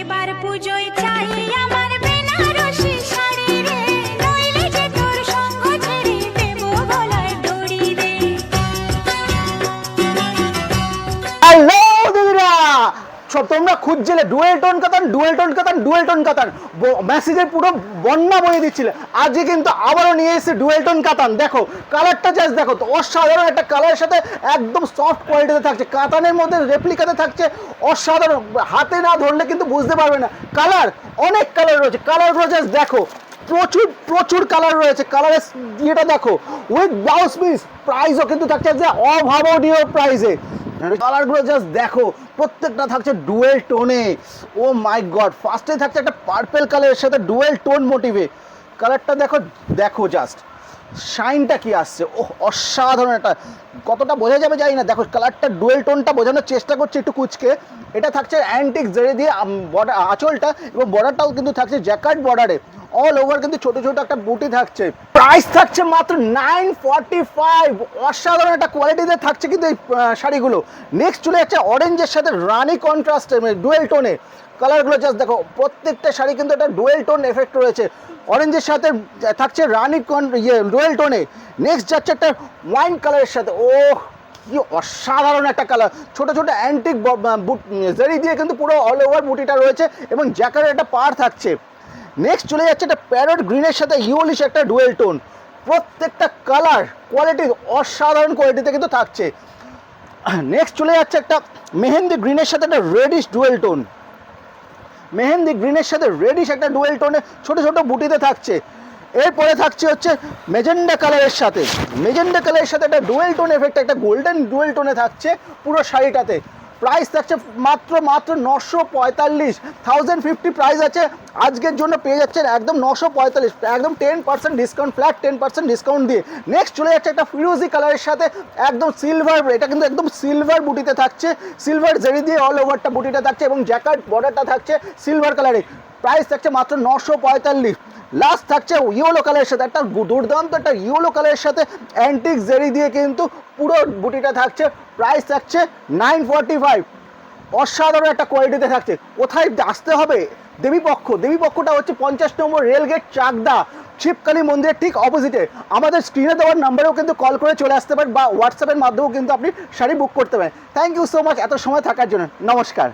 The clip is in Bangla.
এবার পুজোয় চাই আমার বেনারসি শাড়ি রে, নইলে যে তোর সঙ্গ ছেড়ে দেব গলায় দড়ি রে। হ্যালো দিদিরা, সব তোমরা খুঁজছিলে ডুয়েল টোন কাতান, ডুয়েল টোন কাতান, ডুয়েল টোন কাতান, মেসেজের পুরো বন্যা বয়ে দিচ্ছিলে। আজকে কিন্তু আবারও নিয়ে এসেছি ডুয়েল টোন কাতান। দেখো কালারটা জাস্ট দেখো তো, অসাধারণ একটা কালারের সাথে একদম সফট কোয়ালিটিতে থাকছে, কাতানের মধ্যে রেপ্লিকাতে থাকছে, অসাধারণ। হাতে না ধরলে কিন্তু বুঝতে পারবে না। কালার অনেক কালার রয়েছে, কালারগুলো জাস্ট দেখো, প্রচুর প্রচুর কালার রয়েছে। কালারের ইয়েটা দেখো, উইথ ব্লাউজ পিস, প্রাইসও কিন্তু থাকছে যে অভাবনীয় প্রাইসে। কালারগুলো জাস্ট দেখো, প্রত্যেকটা থাকছে ডুয়েল টোনে। ও মাই গড, ফার্স্টে থাকছে একটা পার্পল কালারের সাথে ডুয়েল টোন মোটিভে। কালারটা দেখো, দেখো জাস্ট শাইনটা কি আসছে, ও অসাধারণ। একটা কতটা বোঝা যাবে জানি না, দেখো কালারটা ডুয়েল টোনটা বোঝানোর চেষ্টা করছে একটু কুচকে। এটা থাকছে অ্যান্টিক জেরে দিয়ে বর্ডার, আঁচলটা এবং বর্ডারটাও কিন্তু থাকছে জ্যাকার্ড বর্ডারে। অল ওভার কিন্তু ছোট ছোট একটা বুটি থাকছে। প্রাইস থাকছে মাত্র 945। অসাধারণ একটা কোয়ালিটিতে থাকছে কিন্তু এই শাড়িগুলো। নেক্সট চলে যাচ্ছে অরেঞ্জের সাথে রানি কন্ট্রাস্টে, মানে ডুয়েল টোনে। কালারগুলো জাস্ট দেখো, প্রত্যেকটা শাড়ি কিন্তু একটা ডুয়েল টোন এফেক্ট রয়েছে। অরেঞ্জের সাথে থাকছে রানি ডুয়েল টোনে। নেক্সট যাচ্ছে একটা ওয়াইন কালারের সাথে। ও কি অসাধারণ একটা কালার, ছোট ছোট অ্যান্টিক জারি দিয়ে কিন্তু পুরো অল ওভার বুটিটা রয়েছে এবং জ্যাকারের একটা পার থাকছে। নেক্সট চলে যাচ্ছে একটা প্যারট গ্রিনের সাথে ইউলিশ একটা ডুয়েল টোন। প্রত্যেকটা কালার কোয়ালিটি অসাধারণ কোয়ালিটিতে কিন্তু থাকছে। নেক্সট চলে যাচ্ছে একটা মেহেন্দি গ্রিনের সাথে একটা রেডিশ ডুয়েল টোন। মেহেন্দি গ্রিনের সাথে রেডিশ একটা ডুয়েল টোনে ছোট ছোট বুটিতে থাকছে। এরপরে থাকছে হচ্ছে মেজেন্ডা কালারের সাথে, মেজেন্ডা কালারের সাথে একটা ডুয়েল টোন এফেক্ট, একটা গোল্ডেন ডুয়েল টোনে থাকছে পুরো শাড়িটাতে। প্রাইস থাকছে মাত্র 945, 1050 প্রাইস আছে। আজকের জন্য পেয়ে যাচ্ছেন একদম 945, একদম 10% ডিসকাউন্ট, ফ্ল্যাট 10% ডিসকাউন্ট দিয়ে। নেক্সট চলে যাচ্ছে একটা ফিরোজি কালারের সাথে একদম সিলভার, এটা কিন্তু একদম সিলভার বুটিতে থাকছে, সিলভার জেরি দিয়ে অল ওভারটা বুটিটা থাকছে এবং জ্যাকার্ড বর্ডারটা থাকছে সিলভার কালারে। প্রাইস থাকছে মাত্র 945। লাস্ট থাকছে ইয়েলো কালারের সাথে একটা দুর্দান্ত একটা ইয়েলো কালারের সাথে অ্যান্টিক জেরি দিয়ে কিন্তু পুরো বুটিটা থাকছে। প্রাইস থাকছে 945। অসাধারণ একটা কোয়ালিটিতে থাকছে। কোথায় আসতে হবে? দেবীপক্ষ, দেবীপক্ষটা হচ্ছে 50 নম্বর রেলগেট, চাকদা, শিবকালী মন্দিরের ঠিক অপোজিটে। আমাদের স্ক্রিনে দেওয়ার নাম্বারেও কিন্তু কল করে চলে আসতে পারেন বা হোয়াটসঅ্যাপের মাধ্যমেও কিন্তু আপনি শাড়ি বুক করতে পারেন। থ্যাংক ইউ সো মাচ এত সময় থাকার জন্য। নমস্কার।